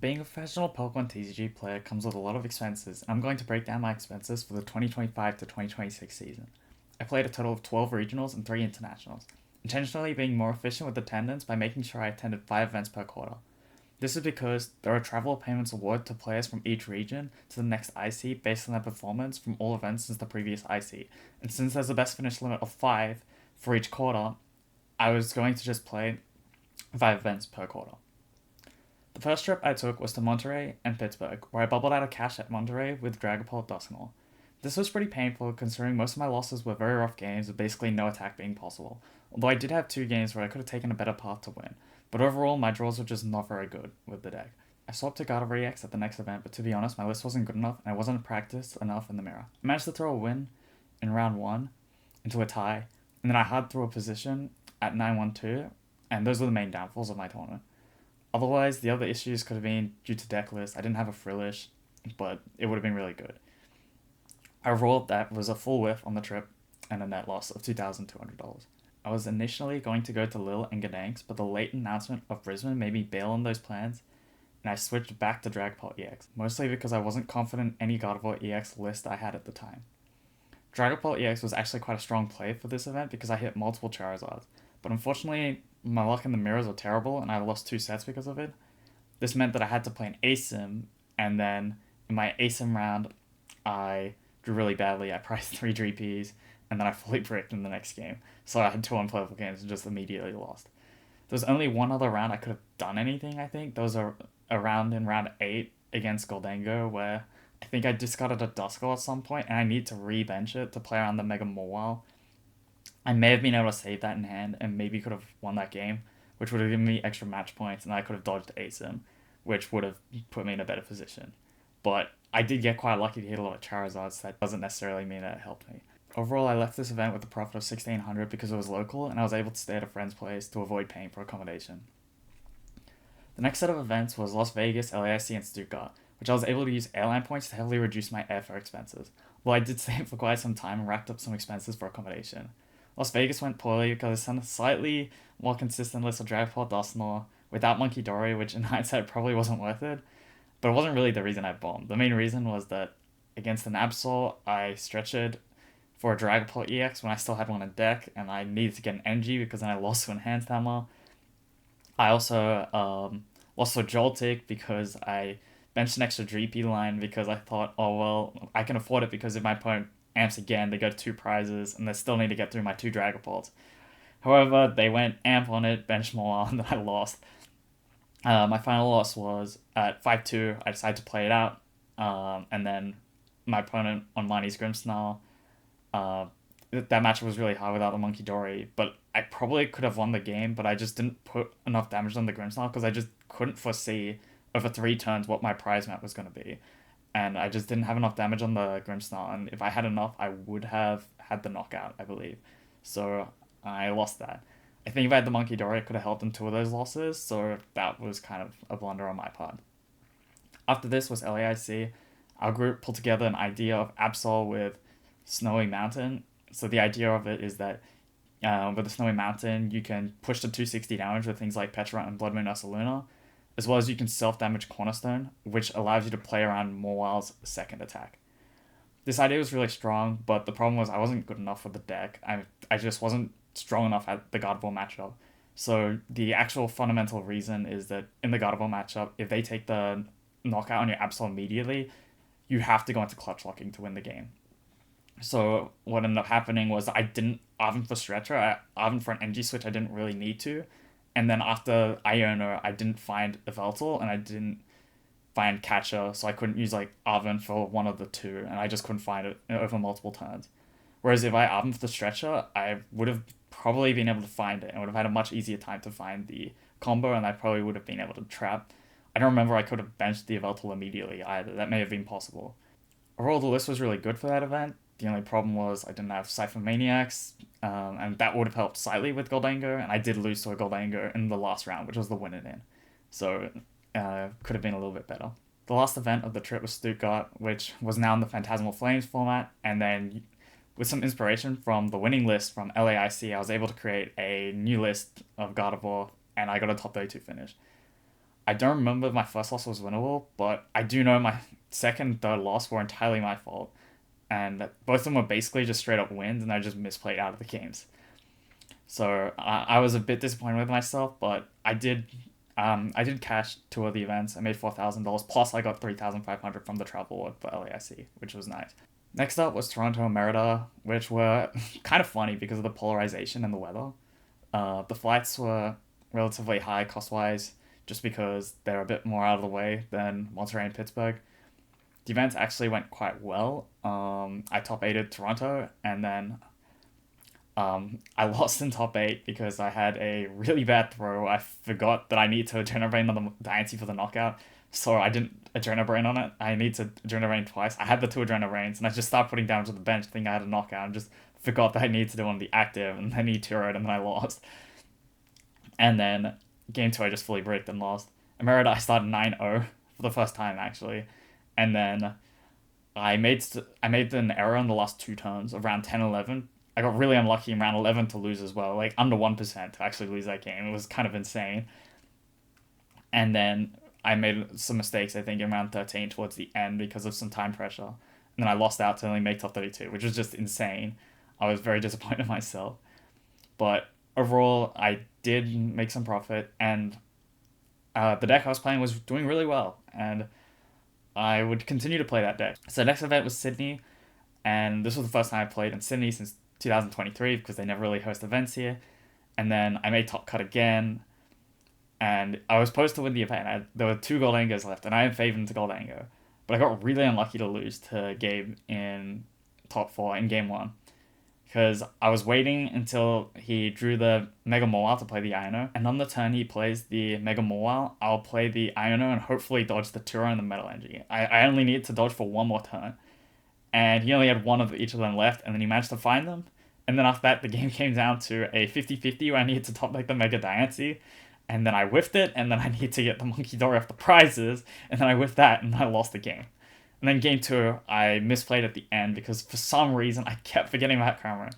Being a professional Pokemon TCG player comes with a lot of expenses, and I'm going to break down my expenses for the 2025 to 2026 season. I played a total of 12 regionals and 3 internationals, intentionally being more efficient with attendance by making sure I attended 5 events per quarter. This is because there are travel payments awarded to players from each region to the next IC based on their performance from all events since the previous IC, and since there's a best finish limit of 5 for each quarter, I was going to just play 5 events per quarter. The first trip I took was to Monterey and Pittsburgh, where I bubbled out of cash at Monterey with Dragapult Dusknoir. This was pretty painful considering most of my losses were very rough games with basically no attack being possible, although I did have 2 games where I could have taken a better path to win, but overall my draws were just not very good with the deck. I swapped to Gardevoir EX at the next event, but to be honest my list wasn't good enough and I wasn't practiced enough in the mirror. I managed to throw a win in round 1 into a tie, and then I hard threw a position at 9-1-2, and those were the main downfalls of my tournament. Otherwise, the other issues could have been due to deck list. I didn't have a Frillish, but it would have been really good. Overall, that was a full whiff on the trip and a net loss of $2,200. I was initially going to go to Lille and Gdansk, but the late announcement of Brisbane made me bail on those plans, and I switched back to Dragapult EX, mostly because I wasn't confident in any Gardevoir EX list I had at the time. Dragapult EX was actually quite a strong play for this event because I hit multiple Charizards, but unfortunately my luck in the mirrors were terrible and I lost 2 sets because of it. This meant that I had to play an ASIM, and then in my ASIM round I drew really badly. I priced 3 GPs and then I fully bricked in the next game. So I had 2 unplayable games and just immediately lost. There was only one other round I could have done anything, I think. There was a round in round 8 against Goldango where I think I discarded a Duskull at some point and I need to re-bench it to play around the Mega Mawile. I may have been able to save that in hand and maybe could have won that game, which would have given me extra match points and I could have dodged ASIM, which would have put me in a better position. But I did get quite lucky to hit a lot of Charizards, so that doesn't necessarily mean that it helped me. Overall, I left this event with a profit of 1600 because it was local and I was able to stay at a friend's place to avoid paying for accommodation. The next set of events was Las Vegas, LAIC, and Stuttgart, which I was able to use airline points to heavily reduce my airfare expenses, although I did stay for quite some time and racked up some expenses for accommodation. Las Vegas went poorly because I sent a slightly more consistent list of Dragapult Dusknoir without Monkey Dory, which in hindsight probably wasn't worth it, but it wasn't really the reason I bombed. The main reason was that against an Absol, I stretched for a Dragapult EX when I still had one in deck, and I needed to get an NG because then I lost to Enhanced Hammer. I also lost to Joltik because I benched an extra GP line because I thought, oh well, I can afford it because if my opponent amps again, they go to 2 prizes, and they still need to get through my 2 Dragapults. However, they went amp on it, bench more, and then I lost. My final loss was at 5-2. I decided to play it out, and then my opponent on Marnie's Grimmsnarl, that match was really hard without the Monkey Dory, but I probably could have won the game, but I just didn't put enough damage on the Grimmsnarl because I just couldn't foresee over 3 turns what my prize map was going to be. And I just didn't have enough damage on the Grimmsnarl, and if I had enough, I would have had the knockout, I believe. So I lost that. I think if I had the Monkey Dory, it could have helped in 2 of those losses, so that was kind of a blunder on my part. After this was LAIC. Our group pulled together an idea of Absol with Snowy Mountain. So the idea of it is that with the Snowy Mountain, you can push to 260 damage with things like Petra and Blood Moon Ursaluna, as well as you can self-damage Cornerstone, which allows you to play around Mawile's second attack. This idea was really strong, but the problem was I wasn't good enough for the deck. I just wasn't strong enough at the Gardevoir matchup. So the actual fundamental reason is that in the Gardevoir matchup, if they take the knockout on your Absol immediately, you have to go into clutch locking to win the game. So what ended up happening was I didn't Arven for Stretcher, Arven for an NG switch I didn't really need to, and then after Iono I didn't find Yveltal and I didn't find Catcher, so I couldn't use like Arven for one of the 2, and I just couldn't find it over multiple turns. Whereas if I Arven for the Stretcher, I would have probably been able to find it and would have had a much easier time to find the combo, and I probably would have been able to trap. I don't remember I could have benched the Yveltal immediately either. That may have been possible. Overall, the list was really good for that event. The only problem was I didn't have Cypher Maniacs, and that would have helped slightly with Goldango, and I did lose to a Goldango in the last round, which was the winner in. So, could have been a little bit better. The last event of the trip was Stuttgart, which was now in the Phantasmal Flames format, and then with some inspiration from the winning list from LAIC, I was able to create a new list of Gardevoir, and I got a top 32 finish. I don't remember if my first loss was winnable, but I do know my second and third loss were entirely my fault. And both of them were basically just straight up wins, and I just misplayed out of the games. So I was a bit disappointed with myself, but I did cash two of the events. I made $4,000 plus I got 3,500 from the travel award for LAIC, which was nice. Next up was Toronto and Merida, which were kind of funny because of the polarization and the weather. The flights were relatively high cost wise, just because they're a bit more out of the way than Monterey and Pittsburgh. The events actually went quite well. I top 8'd Toronto, and then I lost in top 8 because I had a really bad throw. I forgot that I need to Adrenal Brain on the ante for the knockout, so I didn't Adrenal Brain on it. I need to Adrenal Brain twice. I had the two Adrenal Brains, and I just started putting down to the bench thinking I had a knockout, and just forgot that I needed to do on the active, and then he two-roed, and then I lost. And then game 2 I just fully bricked and lost. In Merida I started 9-0 for the first time actually, and then I made an error in the last two turns of round 10-11. I got really unlucky in round 11 to lose as well, like under 1% to actually lose that game. It was kind of insane. And then I made some mistakes, I think, in round 13 towards the end because of some time pressure. And then I lost out to only make top 32, which was just insane. I was very disappointed in myself. But overall, I did make some profit, and the deck I was playing was doing really well, and I would continue to play that deck. So the next event was Sydney, and this was the first time I played in Sydney since 2023 because they never really host events here. And then I made top cut again, and I was supposed to win the event. There were two Goldangos left, and I am favored to Goldango, but I got really unlucky to lose to Gabe in top 4 in game 1 because I was waiting until he drew the Mega Mawile to play the Iono, and on the turn he plays the Mega Mawile, I'll play the Iono and hopefully dodge the Turo and the Metal Energy. I only needed to dodge for one more turn, and he only had one of each of them left, and then he managed to find them. And then after that, the game came down to a 50-50 where I needed to top like the Mega Diancie, and then I whiffed it, and then I needed to get the Monkey Dory off the prizes, and then I whiffed that, and I lost the game. And then game 2, I misplayed at the end because for some reason I kept forgetting about Cameron.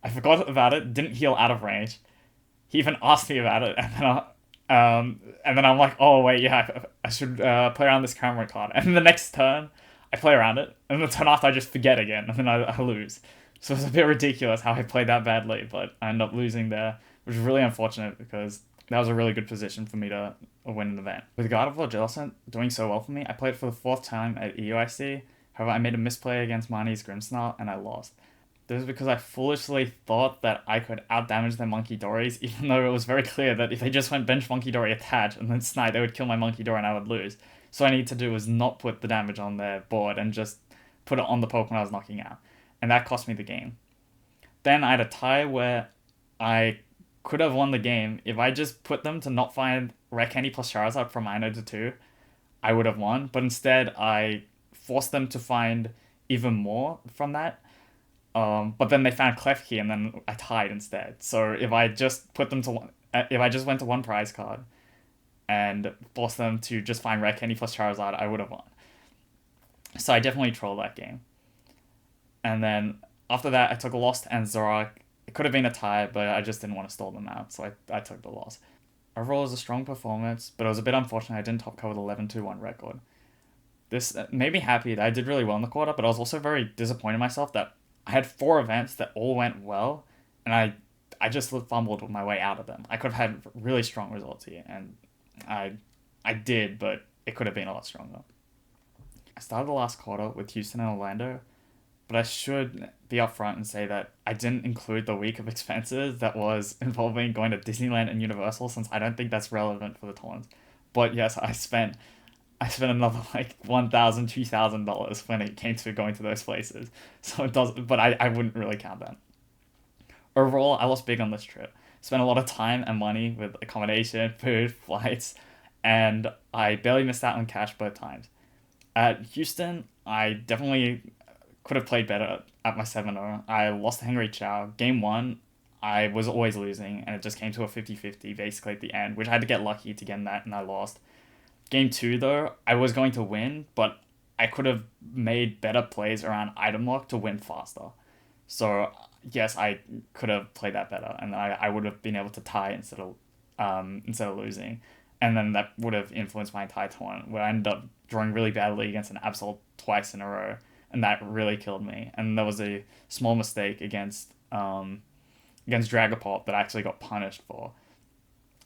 I forgot about it, didn't heal out of range. He even asked me about it, and then I'm like, oh wait, yeah, I should play around this Cameron card. And then the next turn, I play around it, and the turn after I just forget again, and then I lose. So it's a bit ridiculous how I played that badly, but I ended up losing there, which is really unfortunate because that was a really good position for me to win an event. With Gardevoir doing so well for me, I played for the 4th time at EUIC. However, I made a misplay against Marnie's Grimmsnarl, and I lost. This is because I foolishly thought that I could outdamage their Monkey Dories, even though it was very clear that if they just went bench Monkey Dory attach and then snipe, they would kill my Monkey Dory and I would lose. So what I need to do was not put the damage on their board and just put it on the Pokemon I was knocking out. And that cost me the game. Then I had a tie where I could have won the game. If I just put them to not find Rare Candy plus Charizard from Ino to 2, I would have won. But instead, I forced them to find even more from that. But then they found Klefki, and then I tied instead. So if I just put them to one, if I just went to one prize card and forced them to just find Rare Candy plus Charizard, I would have won. So I definitely trolled that game. And then after that, I took a loss to Anzorak. It could have been a tie, but I just didn't want to stall them out, so I took the loss. Overall, it was a strong performance, but it was a bit unfortunate I didn't top cover the 11-2-1 record. This made me happy that I did really well in the quarter, but I was also very disappointed in myself that I had 4 events that all went well, and I just fumbled my way out of them. I could have had really strong results here, and I did, but it could have been a lot stronger. I started the last quarter with Houston and Orlando, but I should be upfront and say that I didn't include the week of expenses that was involving going to Disneyland and Universal, since I don't think that's relevant for the tournament. But yes, I spent another like $1,000, $2,000 when it came to going to those places. So it does, but I wouldn't really count that. Overall, I lost big on this trip. Spent a lot of time and money with accommodation, food, flights, and I barely missed out on cash both times. At Houston, I definitely could have played better at my 7-0. I lost to Henry Chow. Game 1, I was always losing, and it just came to a 50-50 basically at the end, which I had to get lucky to get in that, and I lost. Game 2, though, I was going to win, but I could have made better plays around item lock to win faster. So, yes, I could have played that better, and I would have been able to tie instead of losing. And then that would have influenced my entire tournament, where I ended up drawing really badly against an Absol twice in a row, and that really killed me. And there was a small mistake against Dragapult that I actually got punished for.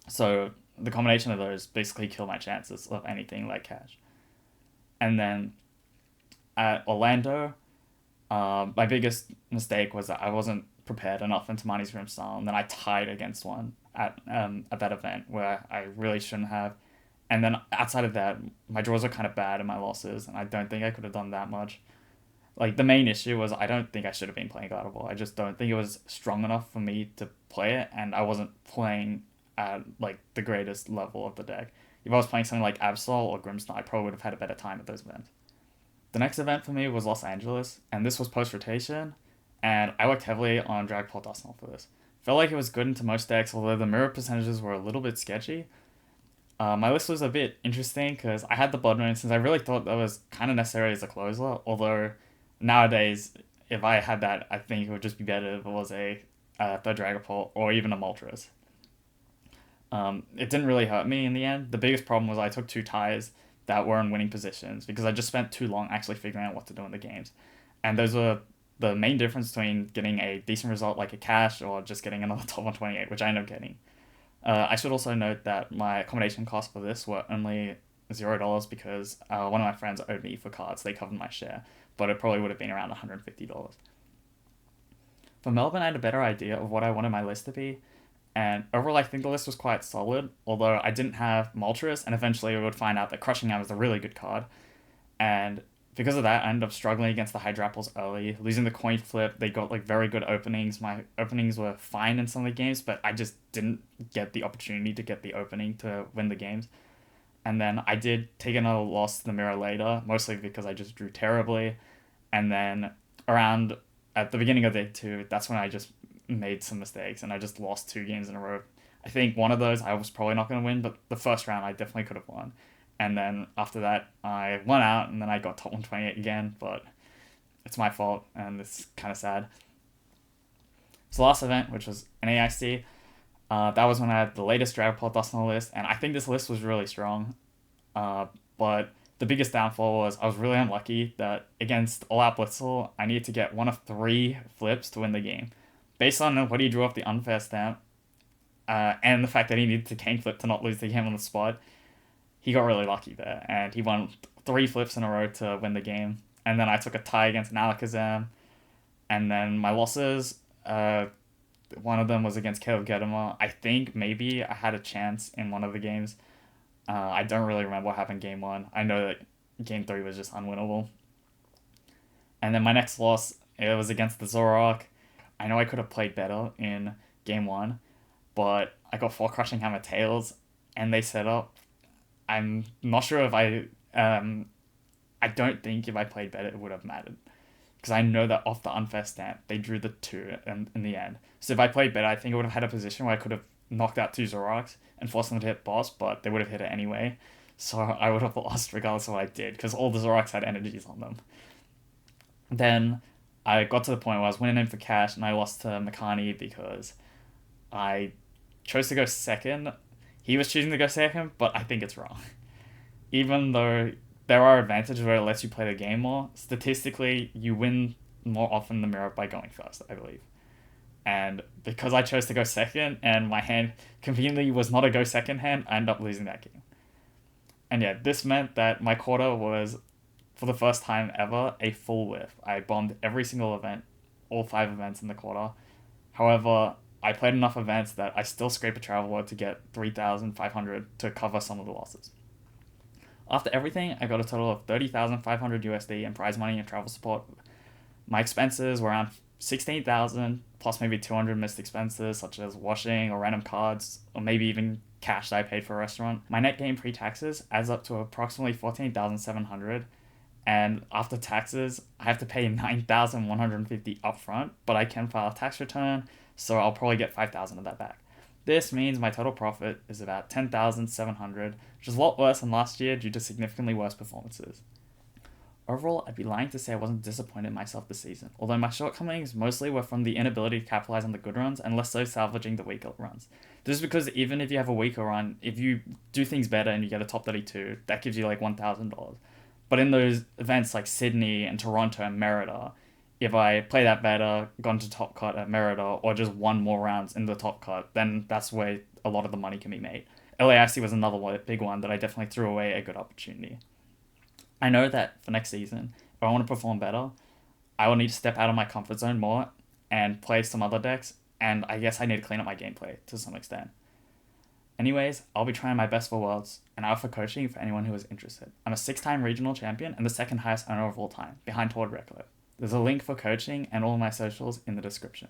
So the combination of those basically killed my chances of anything like cash. And then at Orlando, my biggest mistake was that I wasn't prepared enough into Marnie's Grim Style, and then I tied against one at that event where I really shouldn't have. And then outside of that, my draws are kind of bad and my losses, and I don't think I could have done that much. Like, the main issue was I don't think I should have been playing Gardevoir. I just don't think it was strong enough for me to play it, and I wasn't playing at, like, the greatest level of the deck. If I was playing something like Absol or Grimmsnarl, I probably would have had a better time at those events. The next event for me was Los Angeles, and this was post-rotation, and I worked heavily on Dragapult Dusknoir for this. Felt like it was good into most decks, although the mirror percentages were a little bit sketchy. My list was a bit interesting because I had the Blood Moon, since I really thought that was kind of necessary as a closer, although nowadays, if I had that, I think it would just be better if it was a third Dragapult or even a Moltres. It didn't really hurt me in the end. The biggest problem was I took 2 ties that were in winning positions because I just spent too long actually figuring out what to do in the games. And those were the main difference between getting a decent result like a cash or just getting another top 128, which I ended up getting. I should also note that my accommodation costs for this were only $0 because one of my friends owed me for cards. They covered my share, but it probably would have been around $150. For Melbourne, I had a better idea of what I wanted my list to be, and overall I think the list was quite solid, although I didn't have Moltres, and eventually we would find out that Crushing Ham is a really good card, and because of that I ended up struggling against the Hydrapples early, losing the coin flip. They got like very good openings. My openings were fine in some of the games, but I just didn't get the opportunity to get the opening to win the games. And then I did take another loss to the mirror later, mostly because I just drew terribly. And then around at the beginning of day 2, that's when I just made some mistakes and I just lost 2 games in a row. I think one of those I was probably not going to win, but the first round I definitely could have won. And then after that, I won out, and then I got top 128 again, but it's my fault, and it's kind of sad. So last event, which was an EUIC, that was when I had the latest Dragapult Dusknoir list, and I think this list was really strong. But the biggest downfall was I was really unlucky that against All Out Blitzel, I needed to get one of 3 flips to win the game. Based on what he drew off the unfair stamp, and the fact that he needed to cane flip to not lose the game on the spot, he got really lucky there, and he won 3 flips in a row to win the game. And then I took a tie against an Alakazam, and then my losses, one of them was against Caleb Gedimer. I think maybe I had a chance in one of the games. I don't really remember what happened game 1. I know that game 3 was just unwinnable. And then my next loss, it was against the Zoroark. I know I could have played better in game 1, but I got 4 Crushing Hammer Tails, and they set up. I'm not sure if I don't think if I played better it would have mattered. Because I know that off the unfair stamp, they drew the 2 in the end. So if I played better, I think I would have had a position where I could have knocked out 2 Zoroarks and forced them to hit boss, but they would have hit it anyway. So I would have lost regardless of what I did, because all the Zoroarks had energies on them. Then I got to the point where I was winning in for cash, and I lost to Makani because I chose to go second. He was choosing to go second, but I think it's wrong. Even though there are advantages where it lets you play the game more, statistically, you win more often than the mirror by going first, I believe. And because I chose to go second, and my hand conveniently was not a go second hand, I ended up losing that game. And yeah, this meant that my quarter was, for the first time ever, a full whiff. I bombed every single event, all 5 events in the quarter. However, I played enough events that I still scraped a traveler to get 3,500 to cover some of the losses. After everything, I got a total of 30,500 USD in prize money and travel support. My expenses were around 16,000 plus maybe 200 missed expenses such as washing or random cards or maybe even cash that I paid for a restaurant. My net gain pre-taxes adds up to approximately 14,700, and after taxes, I have to pay 9,150 upfront, but I can file a tax return, so I'll probably get 5,000 of that back. This means my total profit is about 10,700, which is a lot worse than last year due to significantly worse performances. Overall, I'd be lying to say I wasn't disappointed in myself this season, although my shortcomings mostly were from the inability to capitalize on the good runs and less so salvaging the weaker runs. This is because even if you have a weaker run, if you do things better and you get a top 32, that gives you like $1,000. But in those events like Sydney and Toronto and Merida, if I play that better, gone to top cut at Merida, or just won more rounds in the top cut, then that's where a lot of the money can be made. LAIC was another big one that I definitely threw away a good opportunity. I know that for next season, if I want to perform better, I will need to step out of my comfort zone more and play some other decks, and I guess I need to clean up my gameplay to some extent. Anyways, I'll be trying my best for Worlds, and I offer coaching for anyone who is interested. I'm a 6-time regional champion and the second highest earner of all time, behind Todd Reckler. There's a link for coaching and all of my socials in the description.